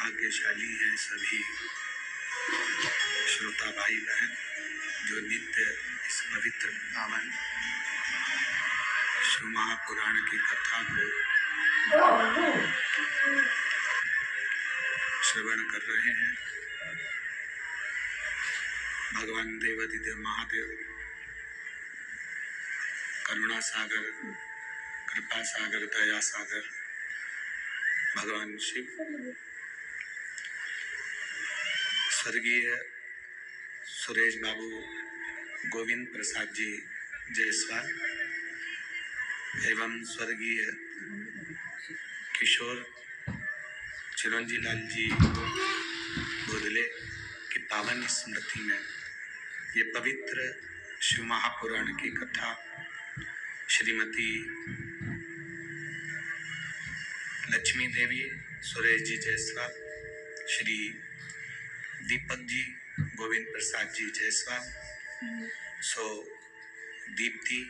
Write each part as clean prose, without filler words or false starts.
भाग्यशाली हैं सभी श्रोता भाई बहन जो नित्य इस पवित्र पावन शिव महापुराण की कथा को श्रवण कर रहे हैं। भगवान देवाधिदेव महादेव करुणा सागर, कृपा सागर, दया सागर भगवान शिव स्वर्गीय सुरेश बाबू गोविंद प्रसाद जी जायसवाल एवं स्वर्गीय किशोर चिरंजी लाल जी बोदले की पावन स्मृति में ये पवित्र शिव महापुराण की कथा श्रीमती लक्ष्मी देवी सुरेश जी जायसवाल, श्री दीपक जी गोविंद प्रसाद जी जायसवाल, सो दीप्ति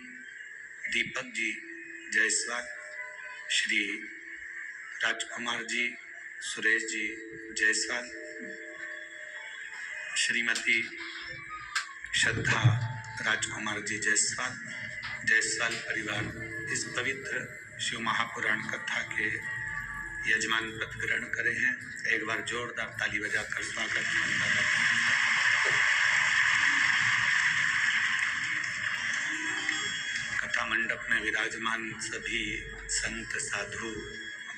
दीपक जी जायसवाल, श्री राजकुमार जी सुरेश जी जायसवाल, श्रीमती श्रद्धा राजकुमार जी जायसवाल परिवार इस पवित्र शिव महापुराण कथा के यजमान पद ग्रहण करे हैं। एक बार जोरदार ताली बजाकर स्वागत कथा मंडप में विराजमान सभी संत साधु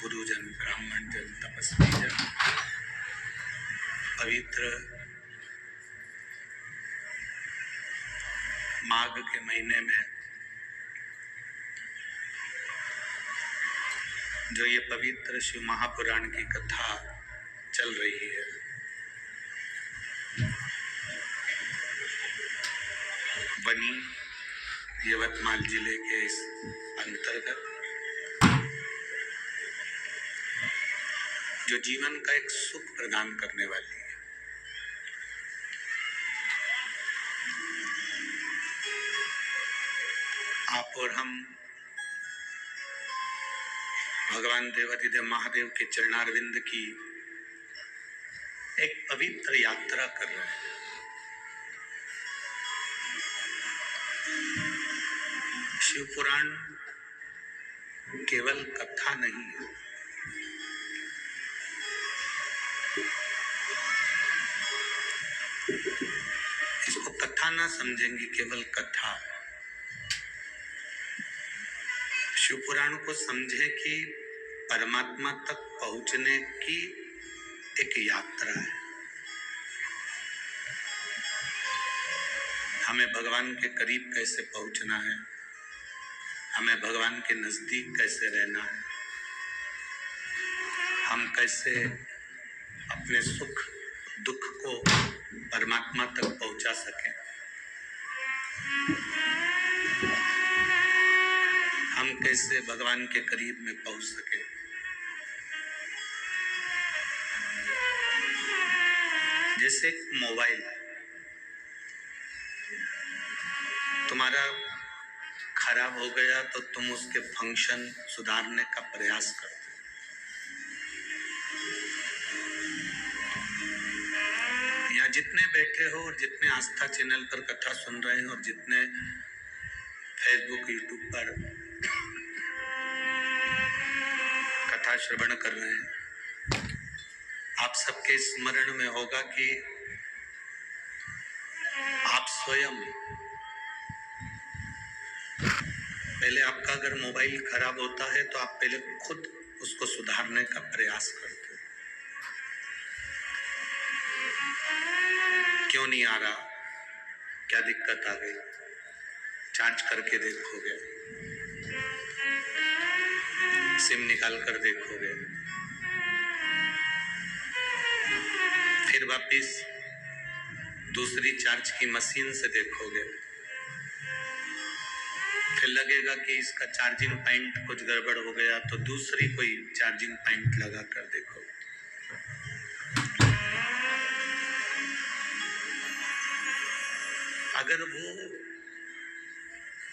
गुरुजन ब्राह्मण जन तपस्वी जन पवित्र माघ के महीने में जो ये पवित्र शिव महापुराण की कथा चल रही है, बनी यवतमाल जिले के इस अंतर्गत जो जीवन का एक सुख प्रदान करने वाली है। आप और हम भगवान देवाधिदेव महादेव के चरणारविंद की एक पवित्र यात्रा कर रहे हैं। शिव पुराण केवल कथा नहीं है, इसको कथा ना समझेंगे, केवल कथा। शिव पुराण को समझे कि परमात्मा तक पहुंचने की एक यात्रा है। हमें भगवान के करीब कैसे पहुंचना है, हमें भगवान के नजदीक कैसे रहना है, हम कैसे अपने सुख दुख को परमात्मा तक पहुंचा सकें, हम कैसे भगवान के करीब में पहुंच सके। जैसे मोबाइल तुम्हारा खराब हो गया तो तुम उसके फंक्शन सुधारने का प्रयास करते हो। यहाँ जितने बैठे हो और जितने आस्था चैनल पर कथा सुन रहे हैं और जितने फेसबुक यूट्यूब पर कथा श्रवण कर रहे हैं, आप सबके स्मरण में होगा कि आप स्वयं पहले आपका अगर मोबाइल खराब होता है तो आप पहले खुद उसको सुधारने का प्रयास करते हो। क्यों नहीं आ रहा, क्या दिक्कत आ गई, चार्ज करके देखोगे, सिम निकाल कर देखोगे, फिर वापिस दूसरी चार्ज की मशीन से देखोगे, फिर लगेगा कि इसका चार्जिंग पॉइंट कुछ गड़बड़ हो गया तो दूसरी कोई चार्जिंग पॉइंट लगा कर देखोगे। अगर वो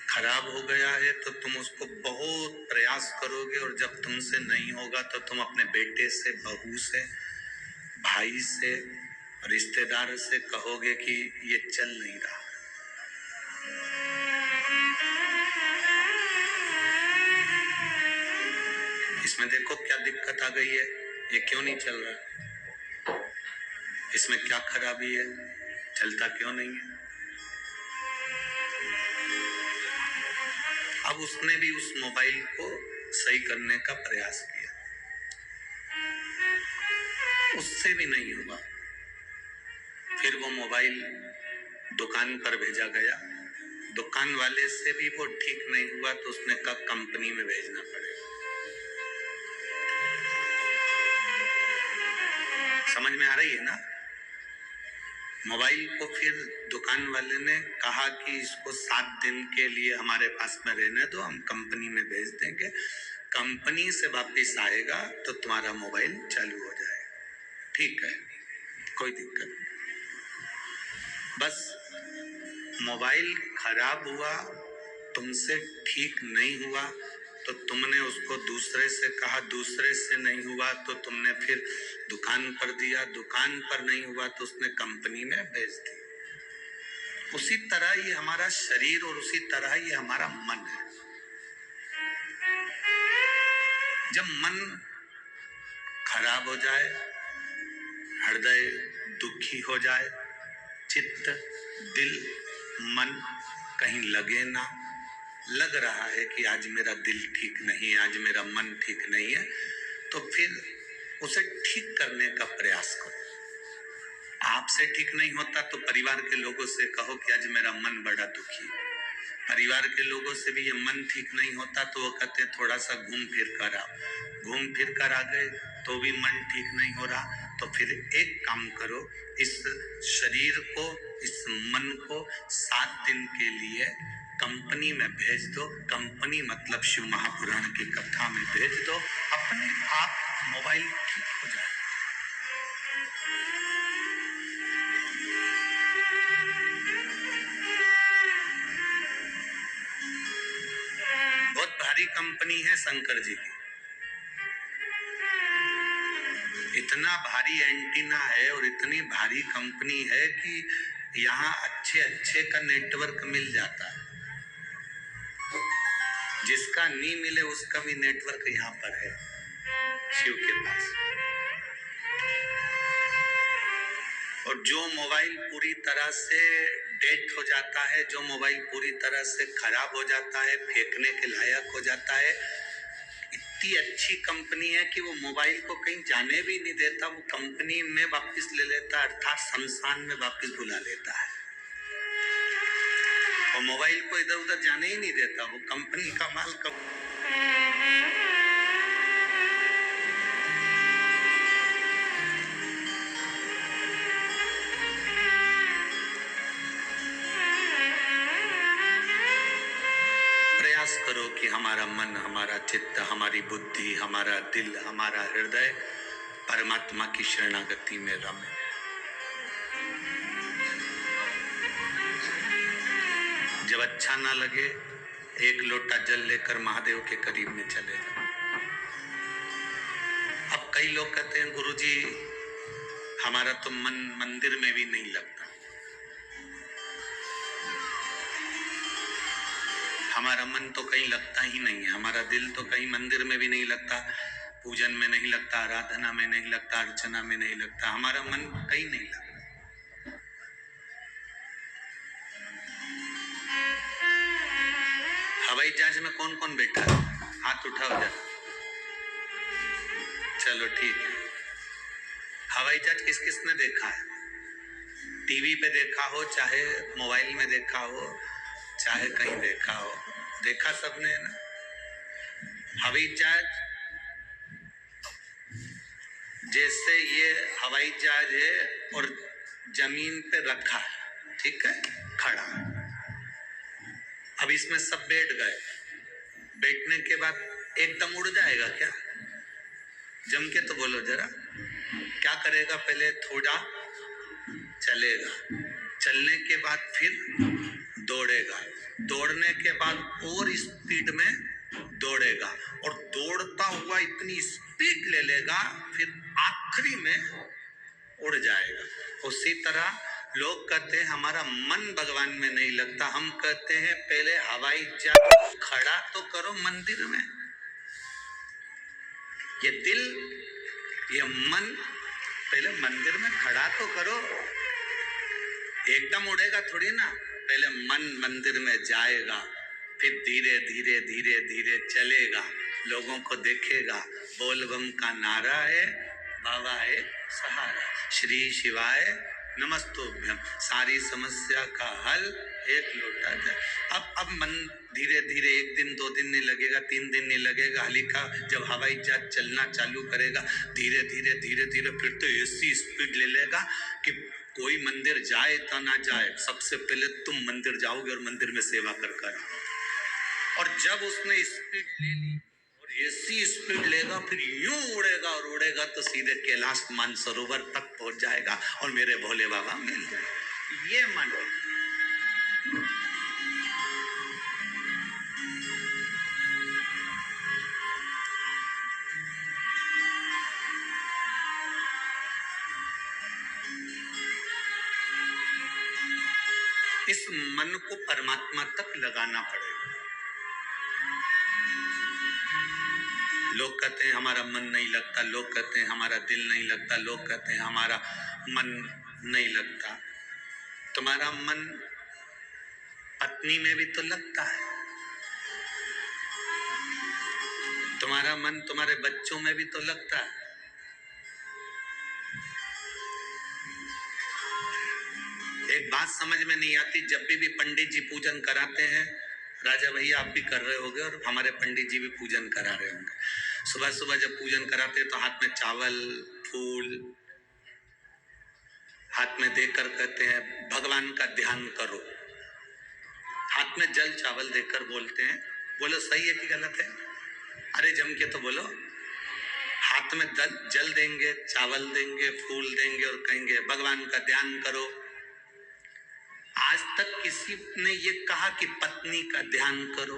खराब हो गया है तो तुम उसको बहुत प्रयास करोगे और जब तुमसे नहीं होगा तो तुम अपने बेटे से, बहू से भाई से, रिश्तेदार से कहोगे कि ये चल नहीं रहा, इसमें देखो क्या दिक्कत आ गई है, ये क्यों नहीं चल रहा, इसमें क्या खराबी है, चलता क्यों नहीं है। अब उसने भी उस मोबाइल को सही करने का प्रयास किया, उससे भी नहीं हुआ, फिर वो मोबाइल दुकान पर भेजा गया, दुकान वाले से भी वो ठीक नहीं हुआ तो उसने कहा कंपनी में भेजना पड़ेगा। समझ में आ रही है ना। मोबाइल को फिर दुकान वाले ने कहा कि इसको 7 दिन के लिए हमारे पास में रहने दो, हम कंपनी में भेज देंगे, कंपनी से वापस आएगा तो तुम्हारा मोबाइल चालू हो जाएगा। ठीक है, कोई दिक्कत नहीं। बस मोबाइल खराब हुआ, तुमसे ठीक नहीं हुआ तो तुमने उसको दूसरे से कहा, दूसरे से नहीं हुआ तो तुमने फिर दुकान पर दिया, दुकान पर नहीं हुआ तो उसने कंपनी में भेज दी। उसी तरह ये हमारा शरीर और उसी तरह ये हमारा मन है। जब मन खराब हो जाए, हृदय दुखी हो जाए, चित्त, दिल, मन कहीं लगे ना, लग रहा है कि आज मेरा दिल ठीक नहीं है, आज मेरा मन ठीक नहीं है, तो फिर उसे ठीक करने का प्रयास करो। आपसे ठीक नहीं होता तो परिवार के लोगों से कहो कि आज मेरा मन बड़ा दुखी है। परिवार के लोगों से भी ये मन ठीक नहीं होता तो वो कहते थोड़ा सा घूम फिर कर आओ, घूम फिर कर आ गए तो भी मन ठीक नहीं हो रहा, तो फिर एक काम करो, इस शरीर को, इस मन को 7 दिन के लिए कंपनी में भेज दो। कंपनी मतलब शिव महापुराण की कथा में भेज दो, अपने आप मोबाइल ठीक हो जाए। बहुत भारी कंपनी है शंकर जी की, इतना भारी एंटीना है और इतनी भारी कंपनी है कि यहाँ अच्छे अच्छे का नेटवर्क मिल जाता है, जिसका नहीं मिले उसका भी नेटवर्क यहाँ पर है शिव के पास। और जो मोबाइल पूरी तरह से डेड हो जाता है, जो मोबाइल पूरी तरह से खराब हो जाता है, फेंकने के लायक हो जाता है, इतनी अच्छी कंपनी है कि वो मोबाइल को कहीं जाने भी नहीं देता, वो कंपनी में वापस ले लेता, अर्थात शमशान में वापस बुला लेता है। वो मोबाइल को इधर उधर जाने ही नहीं देता, वो कंपनी का माल प्रयास करो कि हमारा मन, हमारा चित्त, हमारी बुद्धि, हमारा दिल, हमारा हृदय परमात्मा की शरणागति में रमे। जब अच्छा ना लगे, 1 लोटा जल लेकर महादेव के करीब में चले जाओ। अब कई लोग कहते हैं गुरुजी हमारा तो मन मंदिर में भी नहीं लगता, हमारा मन तो कहीं लगता ही नहीं है, हमारा दिल तो कहीं मंदिर में भी नहीं लगता, पूजन में नहीं लगता, आराधना में नहीं लगता, अर्चना में नहीं लगता, हमारा मन कहीं नहीं लगता। हवाई जहाज में कौन कौन बैठा है? हाथ उठाओ जरा। चलो ठीक है। हवाई जहाज किस किस ने देखा है? टीवी पे देखा हो, चाहे मोबाइल में देखा हो, चाहे कहीं देखा हो, देखा सबने ना। हवाई जहाज जैसे ये हवाई जहाज है और जमीन पे रखा है, ठीक है, खड़ा। अब इसमें सब बैठ गए, बैठने के बाद एकदम उड़ जाएगा क्या? जम के तो बोलो जरा, क्या करेगा? पहले थोड़ा चलेगा, चलने के बाद फिर दौड़ेगा, दौड़ने के बाद और स्पीड में दौड़ेगा और दौड़ता हुआ इतनी स्पीड ले लेगा, फिर आखिरी में उड़ जाएगा। उसी तरह लोग कहते हैं हमारा मन भगवान में नहीं लगता, हम कहते हैं पहले हवाई जहाज खड़ा तो करो मंदिर में। ये दिल, ये मन पहले मंदिर में खड़ा तो करो, एकदम उड़ेगा थोड़ी ना। पहले मन मंदिर में जाएगा, फिर धीरे धीरे धीरे धीरे चलेगा, लोगों को देखेगा। बोलबम का नारा है, बाबा है सहारा, श्री शिवाय नमस्तुभ्यम, सारी समस्या का हल एक लोटा जल। अब मन धीरे धीरे, एक दिन 2 दिन नहीं लगेगा, 3 दिन नहीं लगेगा। हल्का जब हवाई जहाज चलना चालू करेगा, धीरे धीरे धीरे धीरे फिर तो ऐसी स्पीड ले लेगा कि कोई मंदिर जाए तो ना जाए, सबसे पहले तुम मंदिर जाओगे और मंदिर में सेवा कर। और जब उसने स्पीड ले ली और ऐसी स्पीड लेगा, फिर यूं उड़ेगा और उड़ेगा तो सीधे कैलाश मानसरोवर तक पहुंच जाएगा और मेरे भोले बाबा मिल जाए। ये मन इस मन को परमात्मा तक लगाना पड़ेगा। लोग कहते हैं हमारा मन नहीं लगता, लोग कहते हैं हमारा दिल नहीं लगता, लोग कहते हैं हमारा मन नहीं लगता। तुम्हारा मन पत्नी में भी तो लगता है, तुम्हारा मन तुम्हारे बच्चों में भी तो लगता है। एक बात समझ में नहीं आती, जब भी पंडित जी पूजन कराते हैं, राजा भैया आप भी कर रहे होंगे और हमारे पंडित जी भी पूजन करा रहे होंगे, सुबह सुबह जब पूजन कराते हैं तो हाथ में चावल फूल हाथ में देकर कहते हैं भगवान का ध्यान करो। हाथ में जल चावल देकर बोलते हैं, बोलो सही है कि गलत है? अरे जम के तो बोलो। हाथ में जल देंगे, चावल देंगे, फूल देंगे और कहेंगे भगवान का ध्यान करो। आज तक किसी ने ये कहा कि पत्नी का ध्यान करो?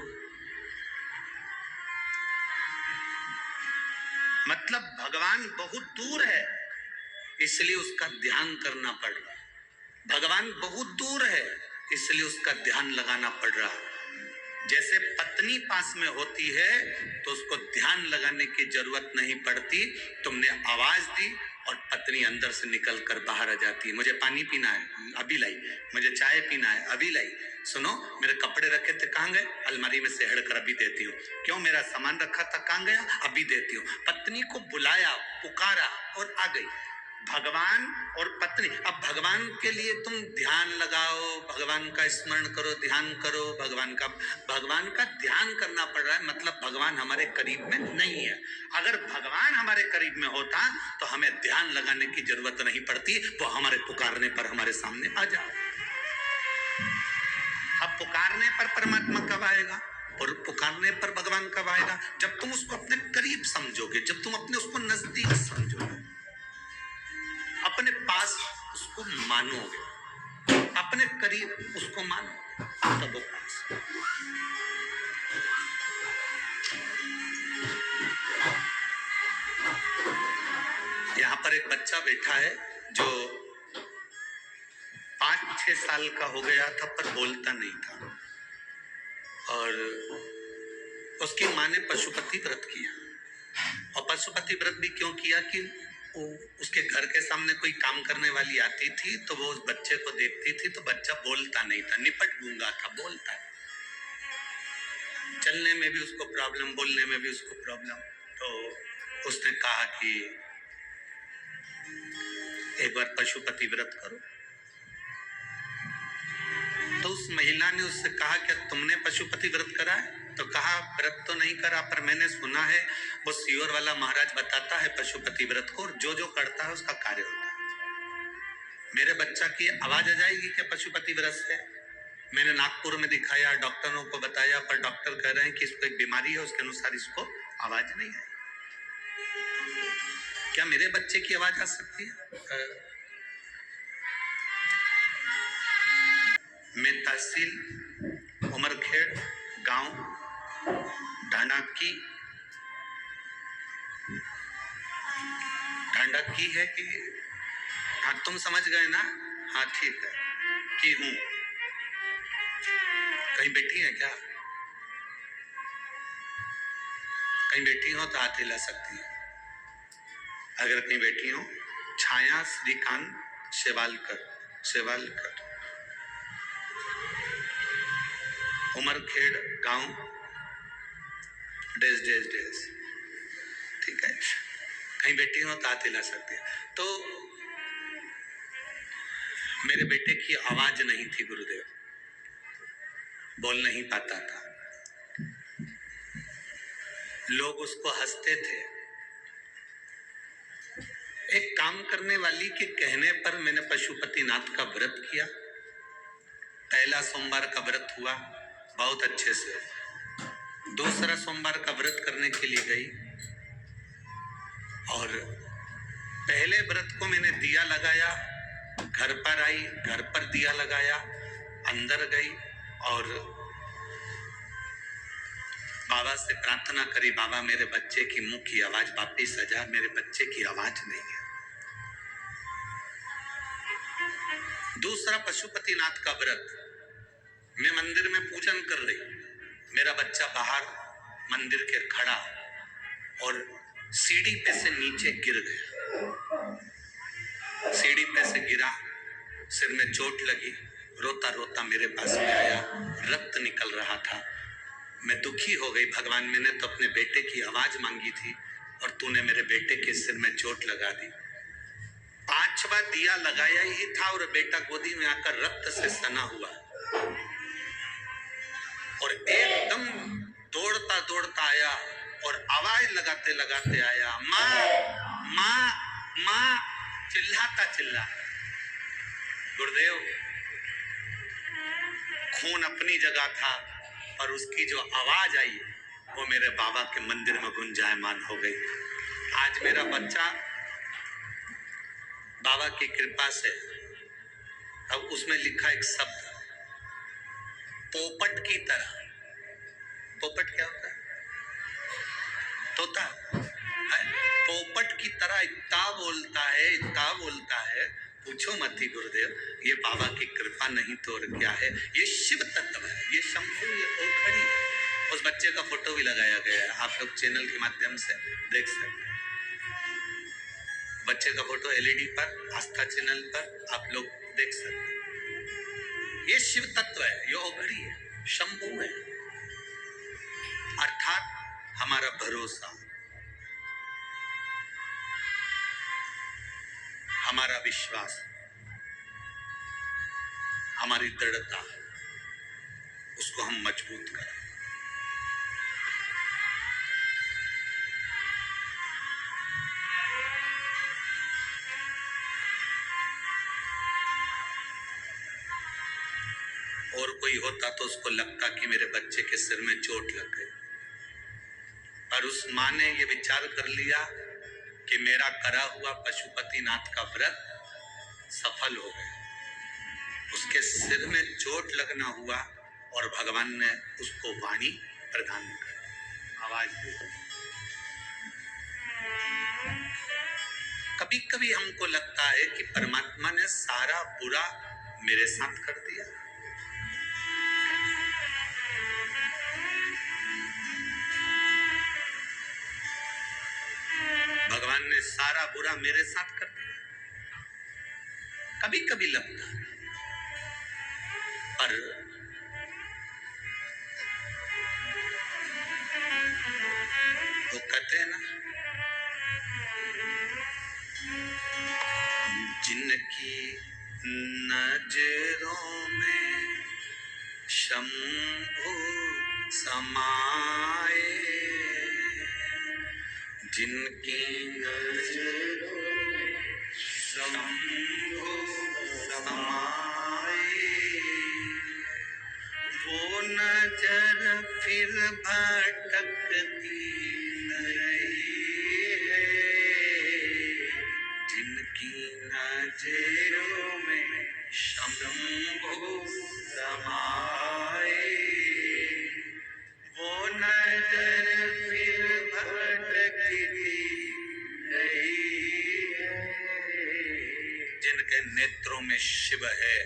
मतलब भगवान बहुत दूर है, इसलिए उसका ध्यान करना पड़ रहा है। भगवान बहुत दूर है, इसलिए उसका ध्यान लगाना पड़ रहा है। जैसे पत्नी पास में होती है तो उसको ध्यान लगाने की जरूरत नहीं पड़ती। तुमने आवाज दी और पत्नी अंदर से निकल कर बाहर आ जाती है, मुझे पानी पीना है अभी लाई, मुझे चाय पीना है अभी लाई, सुनो मेरे कपड़े रखे थे कहाँ गए, अलमारी में से हड़ कर अभी देती हूँ, क्यों मेरा सामान रखा था कहाँ गया, अभी देती हूँ। पत्नी को बुलाया, पुकारा और आ गई। भगवान और पत्नी, अब भगवान के लिए तुम ध्यान लगाओ, भगवान का स्मरण करो, ध्यान करो, भगवान का ध्यान करना पड़ रहा है, मतलब भगवान हमारे करीब में नहीं है। अगर भगवान हमारे करीब में होता तो हमें ध्यान लगाने की जरूरत नहीं पड़ती, वो हमारे पुकारने पर हमारे सामने आ जाए। अब पुकारने पर परमात्मा कब आएगा और पुकारने पर भगवान कब आएगा? जब तुम उसको अपने करीब समझोगे, जब तुम अपने उसको नजदीक समझोगे, अपने पास उसको मानोगे, अपने करीब उसको मानो, तब वो पास। यहाँ पर एक बच्चा बैठा है जो 5-6 साल का हो गया था पर बोलता नहीं था, और उसकी माँ ने पशुपति व्रत किया। और पशुपति व्रत भी क्यों किया कि उसके घर के सामने कोई काम करने वाली आती थी तो वो उस बच्चे को देखती थी तो बच्चा बोलता नहीं था, निपट गूंगा था, बोलता है, चलने में भी उसको प्रॉब्लम, बोलने में भी उसको प्रॉब्लम। तो उसने कहा कि एक बार पशुपति व्रत करो। तो उस महिला ने उससे कहा क्या तुमने पशुपति व्रत करा है? तो कहा व्रत तो नहीं करा, पर मैंने सुना है वो सीहोर वाला महाराज बताता है पशुपति व्रत को, जो जो करता है उसका कार्य होता है। मेरे बच्चा की आवाज आ जाएगी क्या पशुपति व्रत से? मैंने नागपुर में दिखाया, डॉक्टरों को बताया, पर डॉक्टर कह रहे हैं कि इसको एक बीमारी है, उसके अनुसार इसको आवाज नहीं है। क्या मेरे बच्चे की आवाज आ सकती है? मैं तहसील उमरखेड़ गांव ढांडा की है कि हाँ तुम समझ गए ना? हाँ ठीक है कि हूं। कहीं बैठी है क्या? कहीं बैठी हो तो हाथ हिला सकती है। अगर कहीं बैठी हो, छाया श्रीकांत शेवालकर, उमरखेड़ गांव, डेज डेज डेज। ठीक है, कहीं बैठी हो तो हाथ हिला सकती है। तो मेरे बेटे की आवाज नहीं थी गुरुदेव, बोल नहीं पाता था, लोग उसको हंसते थे। एक काम करने वाली के कहने पर मैंने पशुपतिनाथ का व्रत किया। पहला सोमवार का व्रत हुआ बहुत अच्छे से। दूसरा सोमवार का व्रत करने के लिए गई और पहले व्रत को मैंने दिया लगाया, घर पर आई, घर पर दिया लगाया, अंदर गई और बाबा से प्रार्थना करी, बाबा मेरे बच्चे की मुंह की आवाज वापिस आ जा, मेरे बच्चे की आवाज नहीं है। दूसरा पशुपतिनाथ का व्रत, मैं मंदिर में पूजन कर रही, मेरा बच्चा बाहर मंदिर के खड़ा और सीढ़ी पे से नीचे गिर गया। सीढ़ी पे से गिरा, सिर में चोट लगी, रोता रोता मेरे पास में आया, रक्त निकल रहा था। मैं दुखी हो गई, भगवान मैंने तो अपने बेटे की आवाज मांगी थी और तूने मेरे बेटे के सिर में चोट लगा दी। 5वां दिया लगाया ही था और बेटा गोदी में आकर रक्त से सना हुआ और एकदम दौड़ता दौड़ता आया और आवाज लगाते लगाते आया, माँ माँ माँ, चिल्ला। गुरुदेव, खून अपनी जगह था और उसकी जो आवाज आई वो मेरे बाबा के मंदिर में गुंजायमान हो गई। आज मेरा बच्चा बाबा की कृपा से, अब उसमें लिखा एक शब्द, पोपट की तरह। पोपट क्या होता है? तोता है। पोपट की तरह इतना बोलता है, पूछो मत ही गुरुदेव, ये बाबा की कृपा नहीं तो और क्या है। ये शिव तत्व है, ये शंभु, ये ओखड़ी। उस बच्चे का फोटो भी लगाया गया है, आप लोग चैनल के माध्यम से देख सकते हैं। बच्चे का फोटो एलईडी पर, आस्था चैनल पर आप लोग देख सकते हैं। ये शिव तत्व है, ये ओखड़ी है, शंभु है। अर्थात हमारा भरोसा, हमारा विश्वास, हमारी दृढ़ता, उसको हम मजबूत करें। और कोई होता तो उसको लगता कि मेरे बच्चे के सिर में चोट लग गई, पर उस माँ ने ये विचार कर लिया कि मेरा करा हुआ पशुपतिनाथ का व्रत सफल हो गया। उसके सिर में चोट लगना हुआ और भगवान ने उसको वाणी प्रदान कर, आवाज दी। कभी कभी हमको लगता है कि परमात्मा ने सारा बुरा मेरे साथ कर दिया। भगवान ने सारा बुरा मेरे साथ कर दिया, कभी कभी लगता है। पर वो कहते हैं ना, जिनकी नजरों में शंभु समाए, जिनकी नजरों में शंभु समाए, वो नजर फिर भटकती नहीं है। जिनकी नजरों में शंभु समाए, वो नजर फिर भटकती नहीं है। जिन शिव है,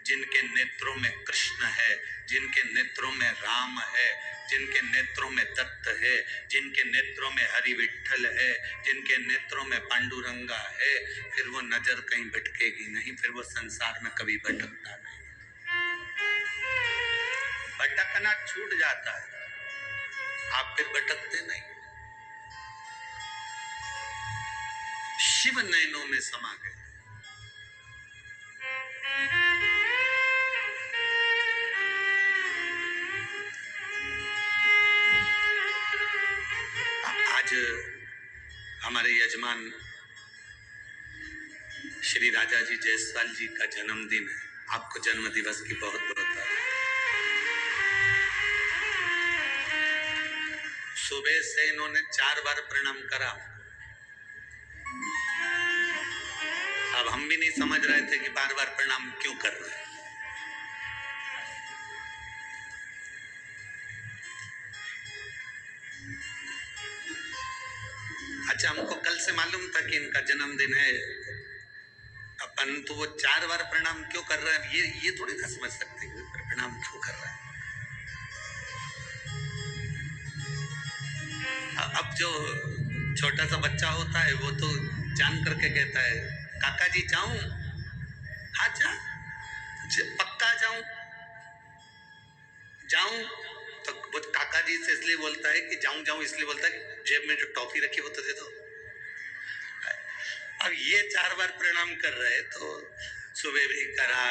जिनके नेत्रों में कृष्ण है, जिनके नेत्रों में राम है, जिनके नेत्रों में दत्त है, जिनके नेत्रों में हरि विठ्ठल है, जिनके नेत्रों में पांडुरंगा है, फिर वो नजर कहीं भटकेगी नहीं, फिर वो संसार में कभी भटकता नहीं। भटकना छूट जाता है, आप फिर भटकते नहीं। शिव नयनों में समा गए। आज हमारे यजमान श्री राजा जी जायसवाल जी का जन्मदिन है। आपको जन्म दिवस की बहुत बहुत बधाई। सुबह से इन्होंने 4 बार प्रणाम करा। अब हम भी नहीं समझ रहे थे कि बार बार प्रणाम क्यों कर रहे हैं। अच्छा, हमको कल से मालूम था कि इनका जन्मदिन है, परंतु वो 4 बार प्रणाम क्यों कर रहे हैं ये थोड़ी ना समझ सकते हैं प्रणाम क्यों कर रहे हैं। अब जो छोटा सा बच्चा होता है वो तो जान करके कहता है काका जी जाऊं, हाँ जा, पक्का जाऊं जाऊं, तो वो काका जी से इसलिए बोलता है कि जाऊं जाऊं इसलिए बोलता है जेब में जो टॉफी रखी वो तो दे दो। अब ये 4 बार प्रणाम कर रहे तो सुबह भी करा,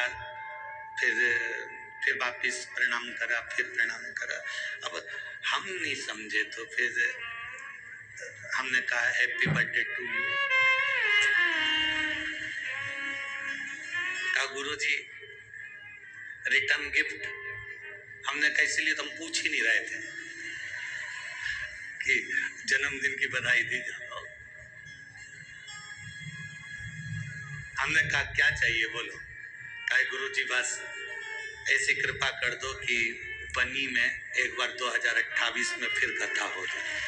फिर वापिस प्रणाम करा, फिर प्रणाम करा। अब हम नहीं समझे तो फिर हमने कहा हैप्पी बर्थडे टू यू। कहा गुरुजी रिटर्न गिफ्ट, हमने कहा इसलिए तो हम पूछ ही नहीं रहे थे कि जन्मदिन की बधाई दी जाओ। हमने कहा क्या चाहिए बोलो। कहा गुरुजी बस ऐसी कृपा कर दो कि बनी में एक बार 2028 में फिर कथा हो जाए।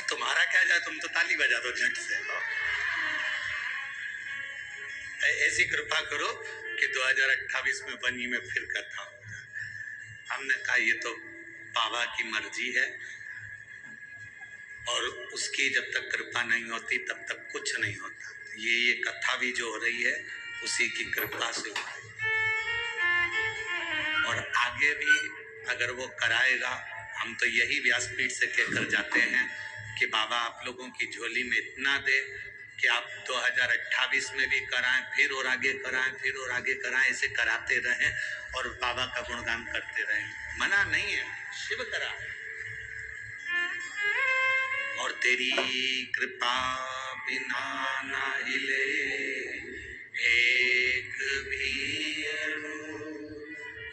तुम्हारा क्या जाए, तुम तो ताली बजा दो झट से। ऐसी कृपा करो कि 2028 में बनी में फिर कथा हो जाए। हमने कहा ये तो बाबा की मर्जी है और उसकी जब तक कृपा नहीं होती तब तक कुछ नहीं होता। ये कथा भी जो हो रही है उसी की कृपा से हो रही है और आगे भी अगर वो कराएगा, हम तो यही व्यासपीठ से कहकर जाते हैं कि बाबा आप लोगों की झोली में इतना दे कि आप 2028 में भी कराएं, फिर और आगे कराएं, फिर और आगे कराएं, ऐसे कराते रहें और बाबा का गुणगान करते रहें। मना नहीं है, शिव कराए। और तेरी कृपा बिना ना हिले एक भी अणु,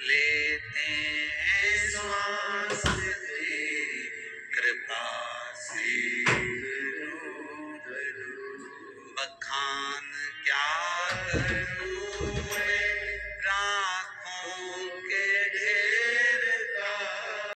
लेते हैं श्वास तेरी कृपा से।